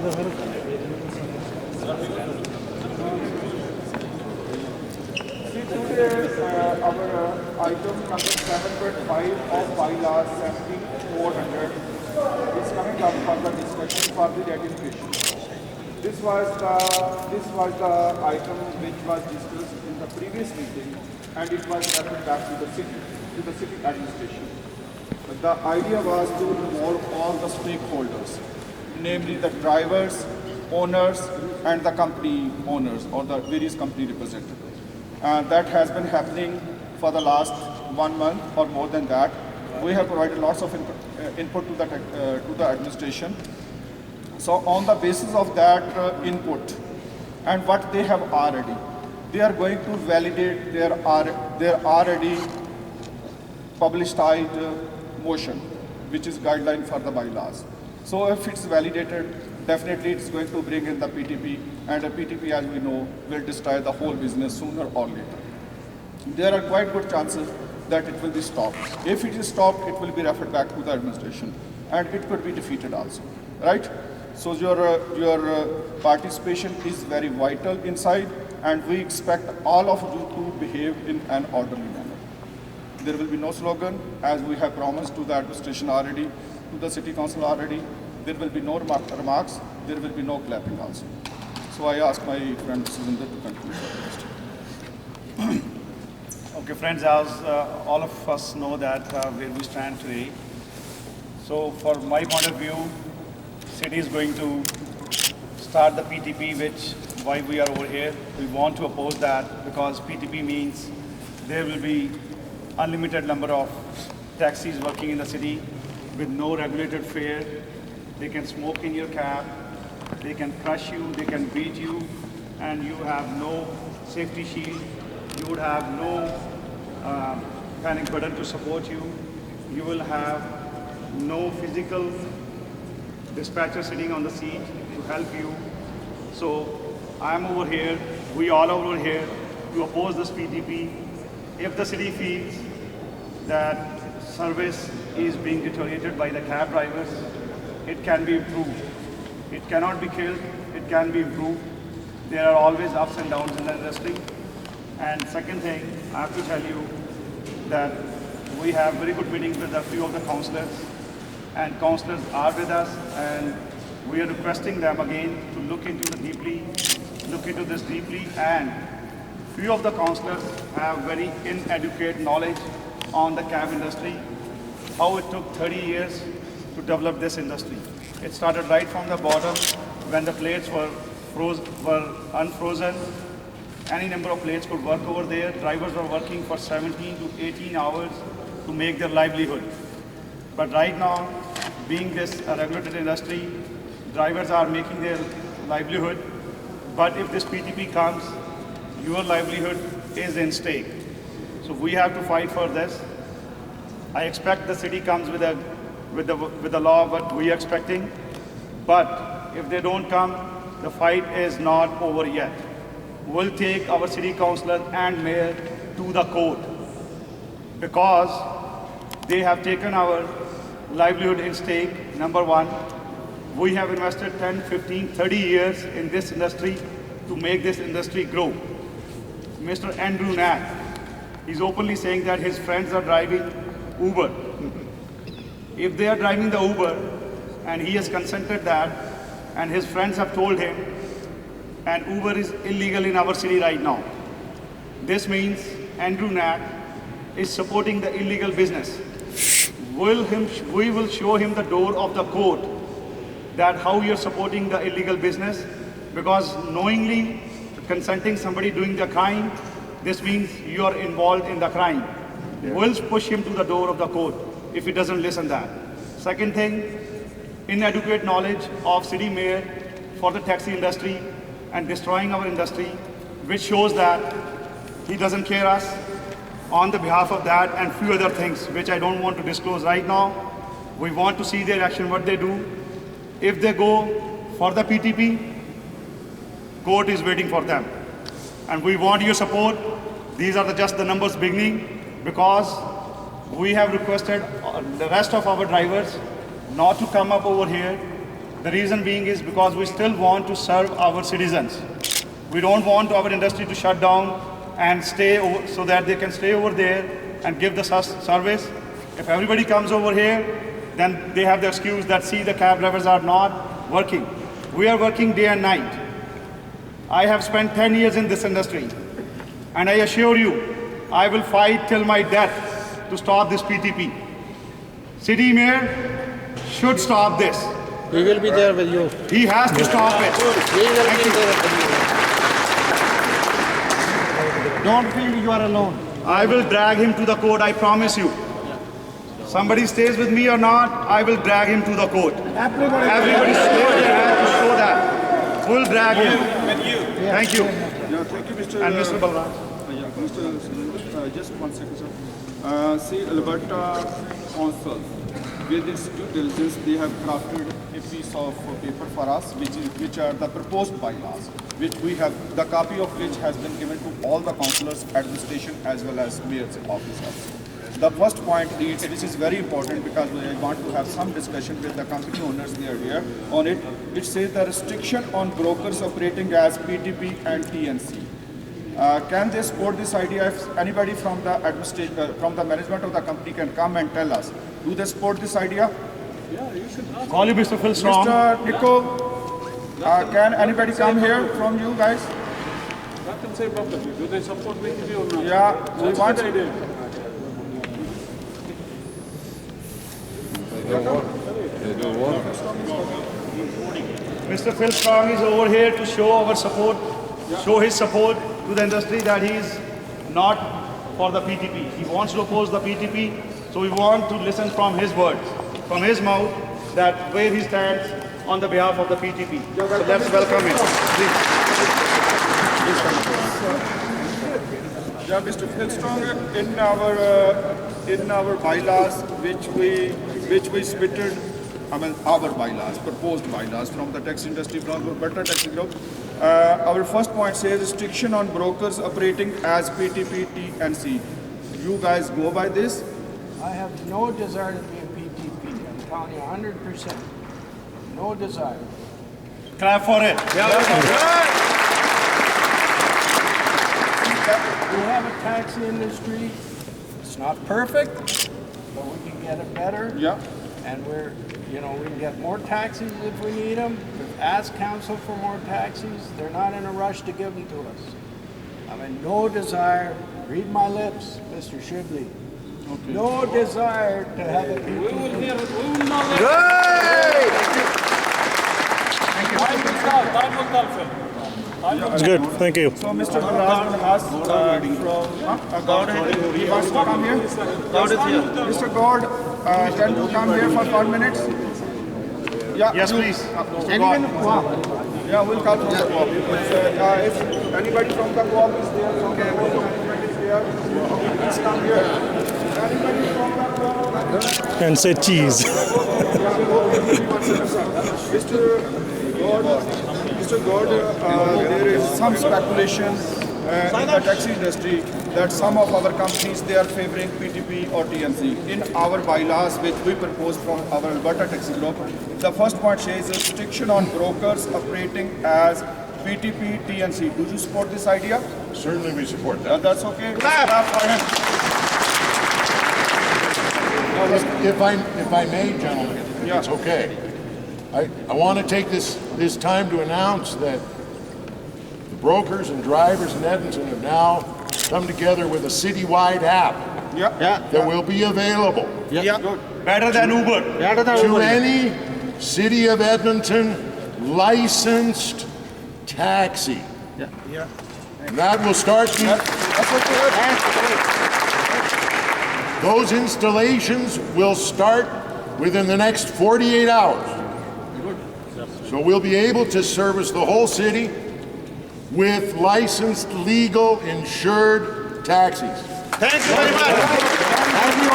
Our item number 7.5 of bylaws 17400 is coming up for the discussion for the registration. This was the item which was discussed in the previous meeting, and it was referred back to the city administration. The idea was to involve all the stakeholders, namely the drivers, owners, and the company owners or the various company representatives. That has been happening for the last 1 month or more than that. We have provided lots of input to the administration. So on the basis of that input and what they have already, they are going to validate their already published motion, which is guideline for the bylaws. So if it's validated, definitely it's going to bring in the PTP, and a PTP, as we know, will destroy the whole business sooner or later. There are quite good chances that it will be stopped. If it is stopped, it will be referred back to the administration, and it could be defeated also, right? So your participation is very vital inside, and we expect all of you to behave in an orderly manner. There will be no slogan, as we have promised to the administration already, to the city council already. There will be no remarks, there will be no clapping also. So I ask my friend Sujinder to continue first. Okay, friends, as all of us know that where we stand today. So for my point of view, city is going to start the PTP, which why we are over here. We want to oppose that because PTP means there will be unlimited number of taxis working in the city with no regulated fare. They can smoke in your cab, they can crush you, they can beat you, and you have no safety shield. You would have no panic button to support you. You will have no physical dispatcher sitting on the seat to help you. So I'm over here, we all over here to oppose this PTP. If the city feels that service is being deteriorated by the cab drivers, it can be improved. It cannot be killed, it can be improved. There are always ups and downs in the industry. And second thing, I have to tell you that we have very good meetings with a few of the councillors, and councillors are with us, and we are requesting them again to look into this deeply, and few of the councillors have very inadequate knowledge on the cab industry, how it took 30 years to develop this industry. It started right from the bottom when the plates were unfrozen. Any number of plates could work over there. Drivers were working for 17 to 18 hours to make their livelihood. But right now, being this a regulated industry, drivers are making their livelihood. But if this PTP comes, your livelihood is in stake. So we have to fight for this. I expect the city comes with the law what we are expecting. But if they don't come, the fight is not over yet. We'll take our city councillor and mayor to the court because they have taken our livelihood in stake. Number one, we have invested 10, 15, 30 years in this industry to make this industry grow. Mr. Andrew Knack is openly saying that his friends are driving Uber. If they are driving the Uber and he has consented that and his friends have told him, and Uber is illegal in our city right now, this means Andrew Knack is supporting the illegal business. We will show him the door of the court that how you're supporting the illegal business, because knowingly consenting somebody doing the crime, this means you are involved in the crime. Yeah. We'll push him to the door of the court if he doesn't listen that. Second thing, inadequate knowledge of city mayor for the taxi industry and destroying our industry, which shows that he doesn't care us on the behalf of that and few other things, which I don't want to disclose right now. We want to see their action, what they do. If they go for the PTP, court is waiting for them. And we want your support. These are just the numbers beginning, because we have requested the rest of our drivers not to come up over here. The reason being is because we still want to serve our citizens. We don't want our industry to shut down and stay over, so that they can stay over there and give the service. If everybody comes over here, then they have the excuse that, see, the cab drivers are not working. We are working day and night. I have spent 10 years in this industry, and I assure you, I will fight till my death to stop this PTP. City Mayor should stop this. We will be there with you. He has to stop it. We will be there with you. Don't feel you are alone. I will drag him to the court, I promise you. Somebody stays with me or not, I will drag him to the court. Everybody stays there to show that. We'll drag him. Thank you. Yeah, thank you, Mr. And Mr. Balram. Mr. Just 1 second, sir. See, Alberta Council, with its due diligence, they have crafted a piece of paper for us, which are the proposed bylaws, which we have, the copy of which has been given to all the councillors, administration, as well as mayor's officers. The first point reads, which is very important because we want to have some discussion with the company owners there here on it. It says the restriction on brokers operating as PTP and TNC. Can they support this idea? If anybody from the administration, from the management of the company can come and tell us, do they support this idea? Yeah, you should ask. Call you Mr. Phil Strong. Mr. Nico, can anybody come here from you guys? I can say properly. Do they support PTP or not? Yeah, we want. Mr. Phil Strong is over here to show our support, show his support to the industry that he is not for the PTP. He wants to oppose the PTP, so we want to listen from his words, from his mouth, that where he stands on the behalf of the PTP. So let's welcome him. Please. Yeah, Mr. Phil Strong, in our bylaws, which we submitted, I mean our bylaws, proposed bylaws from the tax industry, from the Better Taxi Group. Our first point says restriction on brokers operating as PTP, TNC. You guys go by this? I have no desire to be a PTP. I'm telling you 100%. No desire. Clap for it. We have a taxi industry. It's not perfect, but we can get it better. Yeah. And we can get more taxis if we need them. We've asked council for more taxis. They're not in a rush to give them to us. I mean, no desire, read my lips, Mr. Shibley. Okay. No desire to have a PTP. We will hear it. We will not let Time will tell, Phil. It's good, thank you. So Mr. Balram will ask from God, he wants to come here. God is here. Mr. God, can you come here for 5 minutes? Yeah. Yes, please. Yeah, we'll come from the co-op. If anybody from the co-op is there, from the management is there, please come here. Anybody from the co-op? And say cheese. Mr. God, there is some speculation in the taxi industry that some of our companies, they are favoring PTP or TNC. In our bylaws, which we propose from our Alberta Taxi Group, the first point says restriction on brokers operating as PTP, TNC. Do you support this idea? Certainly we support that. That's okay. Clap for him. If I may, gentlemen, if it's okay, I want to take this time to announce that the brokers and drivers in Edmonton have now come together with a citywide app that will be available Better than Uber. to any City of Edmonton licensed taxi. And that will start those installations will start within the next 48 hours. So we'll be able to service the whole city with licensed, legal, insured taxis. Thank you very much. Thank you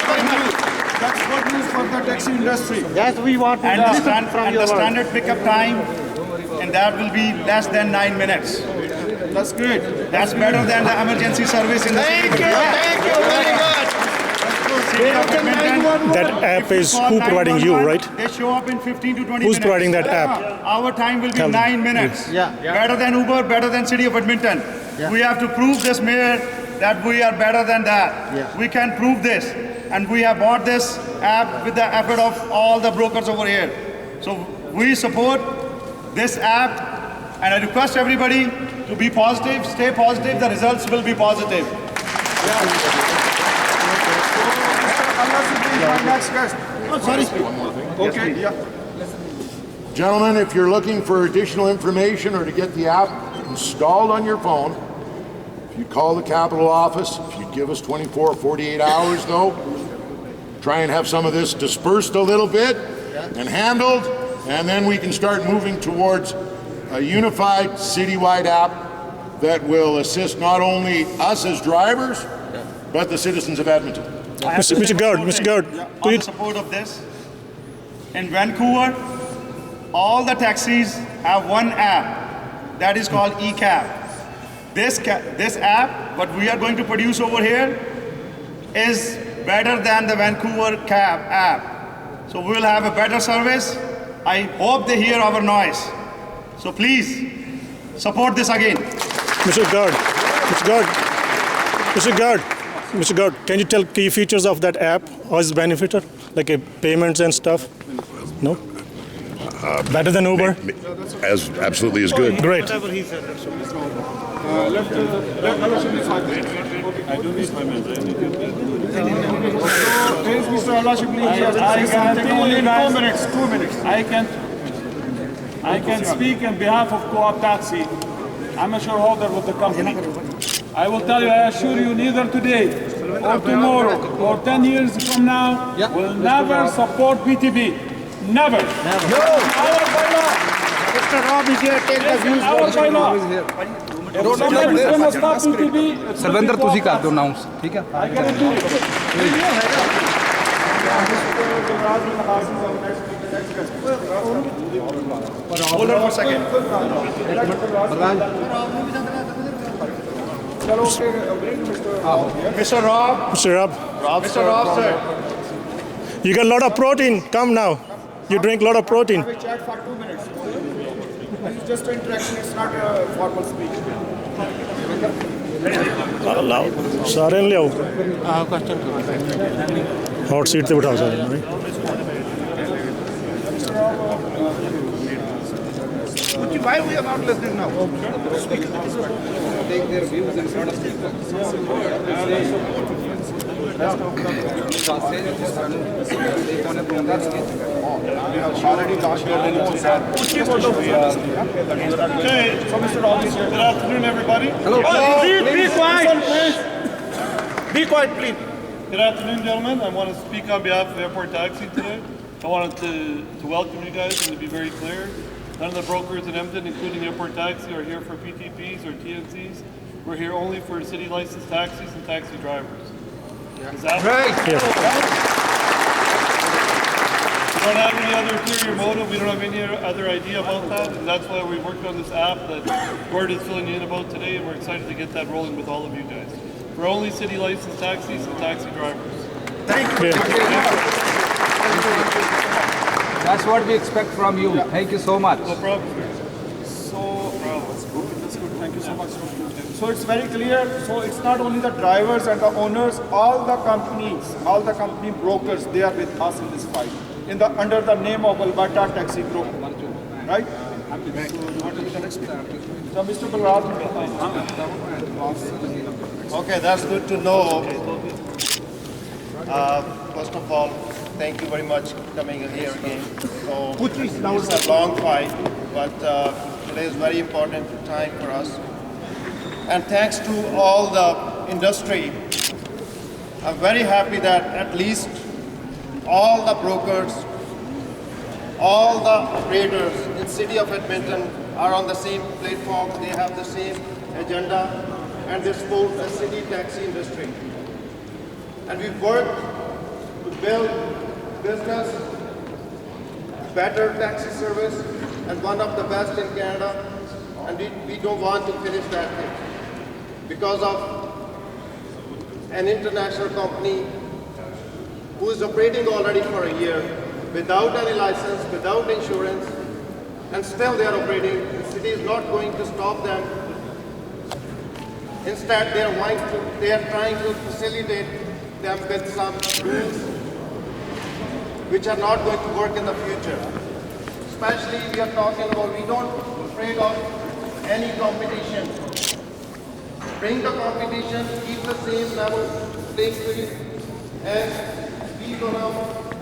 very much. That's good news for the taxi industry. Yes, we want to And the standard pickup time, and that will be less than 9 minutes. That's great. That's better than the emergency service in the city. Thank you very much. city of Edmonton. That app If you is call who providing you, 911, right? They show up in 15 to 20 Who's minutes. providing that app? Our time will be Tell them. 9 minutes. Yeah. Better than Uber, better than city of Edmonton. We have to prove this, Mayor, that we are better than that. Yeah. We can prove this. And we have bought this app with the effort of all the brokers over here. So we support this app, and I request everybody to be positive, stay positive, the results will be positive. Next guest. Okay. Yeah. Gentlemen, if you're looking for additional information or to get the app installed on your phone, if you call the Capitol office, if you give us 24 or 48 hours though, try and have some of this dispersed a little bit and handled, and then we can start moving towards a unified citywide app that will assist not only us as drivers, but the citizens of Edmonton. Mr. Gard, On the support of this, in Vancouver, all the taxis have one app that is called eCab. This app, what we are going to produce over here, is better than the Vancouver cab app. So we will have a better service. I hope they hear our noise. So please, support this again. Mr. Gard, can you tell key features of that app? How is it benefited? Like payments and stuff? No? Better than Uber? As absolutely as good. Great. Let Mr. Allah Shibli I can tell you guys, 2 minutes, 2 minutes. I can speak on behalf of Co-op Taxi. I'm a shareholder with the company. I will tell you, I assure you, neither today or tomorrow or 10 years from now, will never support BTB. Never. Our bylaw. Mr. Rob is here, take the views. Our bylaw. If somebody is going to stop BTB, it's Sarvinder ਤੁਸੀਂ ਕਰ ਦਿਓ announce ਠੀਕ ਹੈ I guarantee you. Hold on for a second. Mr. Rob. Mr. Rob, sir. You got a lot of protein. Come now. You drink a lot of protein. Have a chat for 2 minutes. It's just an interaction, it's not a formal speech. ਲਾਓ ਸਾਰਿਆਂ ਨੂੰ ਲਿਆਓ hot seat ਤੇ ਬਿਠਾਓ ਸਾਰਿਆਂ ਨੂੰ Why we are not listening now? take their views in front of people Already last year they know that. Okay, so Mr. Rob is here. Good afternoon, everybody. hello Be quiet. Be quiet, please. Good afternoon, gentlemen. I want to speak on behalf of Airport Taxi today. I wanted to welcome you guys and to be very clear. None of the brokers in Edmonton, including Airport Taxi, are here for PTPs or TNCs. We're here only for city licensed taxis and taxi drivers. Is that right? We don't have any other ulterior motive. We don't have any other idea about that. And that's why we worked on this app that Gord is filling you in about today. And we're excited to get that rolling with all of you guys. We're only city licensed taxis and taxi drivers. Thank you. that's what we expect from you thank you so much No problem. That's good. Thank you so much. So it's very clear. So it's not only the drivers and the owners, all the company brokers, they are with us in this fight. Under the name of Alberta Taxi Group. Right? So you want to be the next speaker? So Mr. Balraj. Okay, that's good to know. First of all, thank you very much for coming here again. So it's a long fight, but today is very important time for us. And thanks to all the industry, I'm very happy that at least all the brokers, all the operators in City of Edmonton are on the same platform. They have the same agenda, and they support the city taxi industry. And we've worked to build business, better taxi service, and one of the best in Canada. And we don't want to finish that thing because of an international company who is operating already for a year without any license, without insurance, and still they are operating. The city is not going to stop them. Instead, they are trying to facilitate them with some rules which are not going to work in the future. Especially we are talking about, we don't afraid of any competition. Bring the competition, keep the same level playing field, and we gonna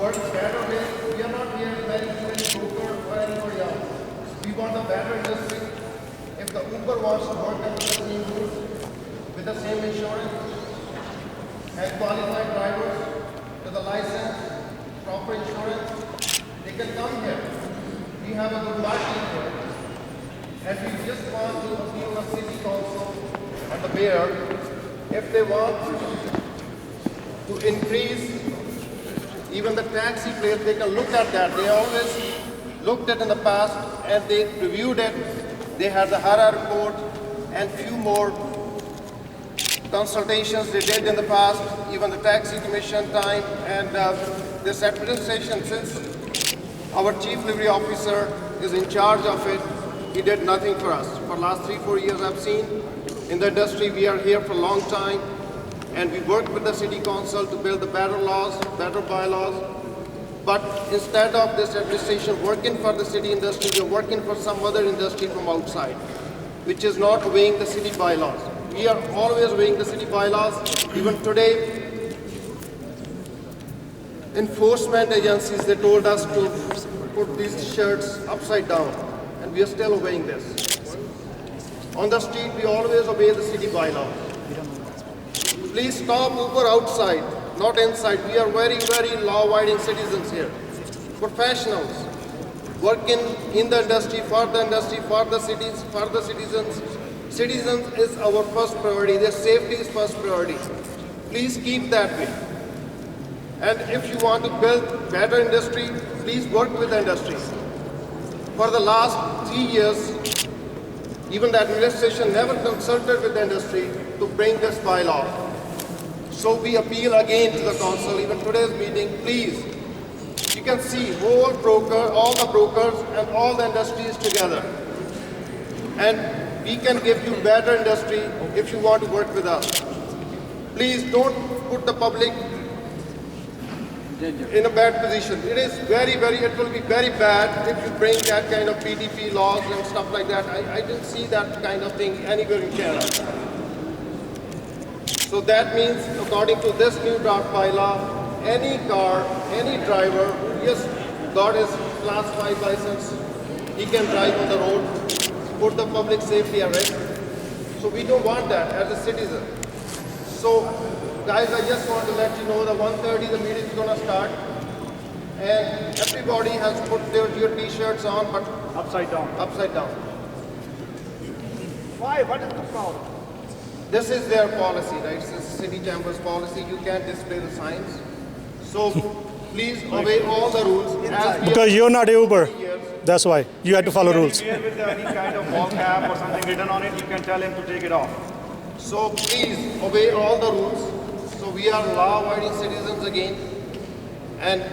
work better with. We are not here with any broker or anybody else. We want a better industry. If the Uber wants to work under the same rules, with the same insurance, and qualified drivers with a license, proper insurance, they can come here. We have a good market here. And we just want to appeal the city council and the mayor, if they want to increase even the taxi fares, they can look at that. They always looked at in the past and they reviewed it. They had the HARA report and few more consultations they did in the past, even the taxi commission time, and this administration, since our chief livery officer is in charge of it, he did nothing for us. For the last 3-4 years I've seen in the industry, we are here for a long time, and we worked with the city council to build the better laws, better bylaws. But instead of this administration working for the city industry, we are working for some other industry from outside, which is not obeying the city bylaws. We are always obeying the city bylaws. Even today, enforcement agencies, they told us to put these shirts upside down, and we are still obeying this. On the street, we always obey the city bylaws. Please stop Uber outside, not inside. We are very, very law-abiding citizens here. Professionals, working in the industry, for the cities, for the citizens. Citizens is our first priority. Their safety is first priority. Please keep that way. And if you want to build better industry, please work with the industry. For the last 3 years, even the administration never consulted with the industry to bring this bylaw. So we appeal again to the council, even today's meeting, please. You can see all the brokers and all the industries together. And we can give you better industry if you want to work with us. Please don't put the public in a bad position. It will be very bad if you bring that kind of PTP laws and stuff like that. I didn't see that kind of thing anywhere in Canada. So that means, according to this new draft bylaw, any car, any driver who just got his class 5 license, he can drive on the road, put the public safety at risk. So we don't want that as a citizen. So guys, I just want to let you know that 1:30 the meeting is going to start, and everybody has put your t-shirts on, but Upside down. upside down. Why? What is the problem? This is their policy, right? This is city chamber's policy. You can't display the signs. So please obey all the rules. Because you're not Uber. That's why you had to follow rules. With any kind of wall cap or something written on it, you can tell him to take it off. So please obey all the rules. So we are law-abiding citizens again, and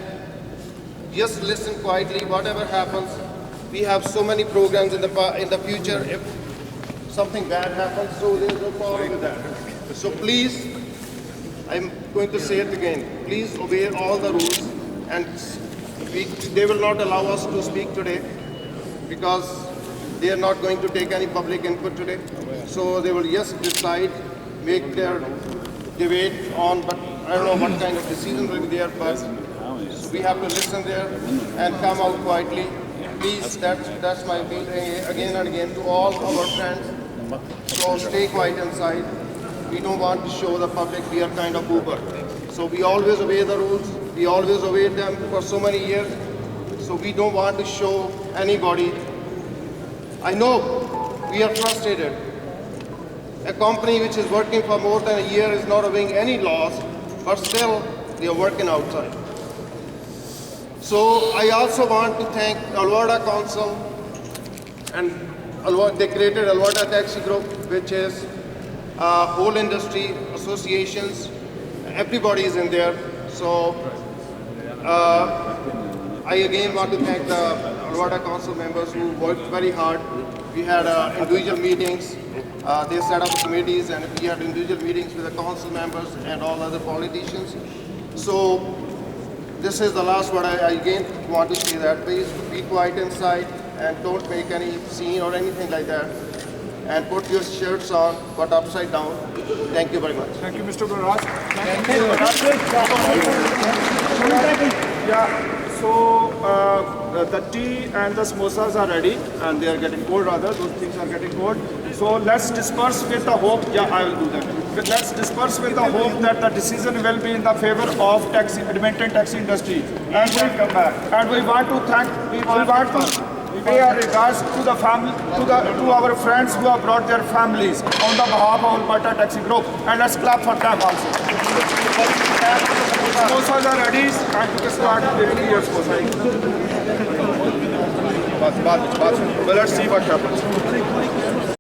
just listen quietly. Whatever happens, we have so many programs in the future. If something bad happens, so there's no problem with that. So please, I'm going to say it again. Please obey all the rules, and they will not allow us to speak today because they are not going to take any public input today. So they will just decide, make their debate on, but I don't know what kind of decision will be there, but so we have to listen there and come out quietly. Please, that's my appeal again and again to all our friends. So stay quiet inside. We don't want to show the public we are kind of Uber. So we always obey the rules. We always obeyed them for so many years. So we don't want to show anybody. I know we are frustrated. A company which is working for more than a year is not obeying any laws, but still they are working outside. So I also want to thank Alberta Council, and they created Alberta Taxi Group, which is whole industry associations. Everybody is in there. So I again want to thank the Alberta Council members who worked very hard. We had individual meetings. They set up committees, and we had individual meetings with the council members and all other politicians. So this is the last word. I again want to say that please be quiet inside and don't make any scene or anything like that. And put your shirts on, but upside down. Thank you very much. Thank you, Mr. Gurraj. Thank you. Yeah, so the tea and the samosas are ready, and they are getting cold rather, those things are getting cold. So let's disperse with the hope, yeah, I will do that. Let's disperse with the hope that the decision will be in the favor of Edmonton taxi industry. And we want to thank, we want to pay our regards to the family, to our friends who have brought their families on the behalf of Alberta Taxi Group, and let's clap for them also. Samosas are ready, and we can start with your samosa. Well, let's see what happens.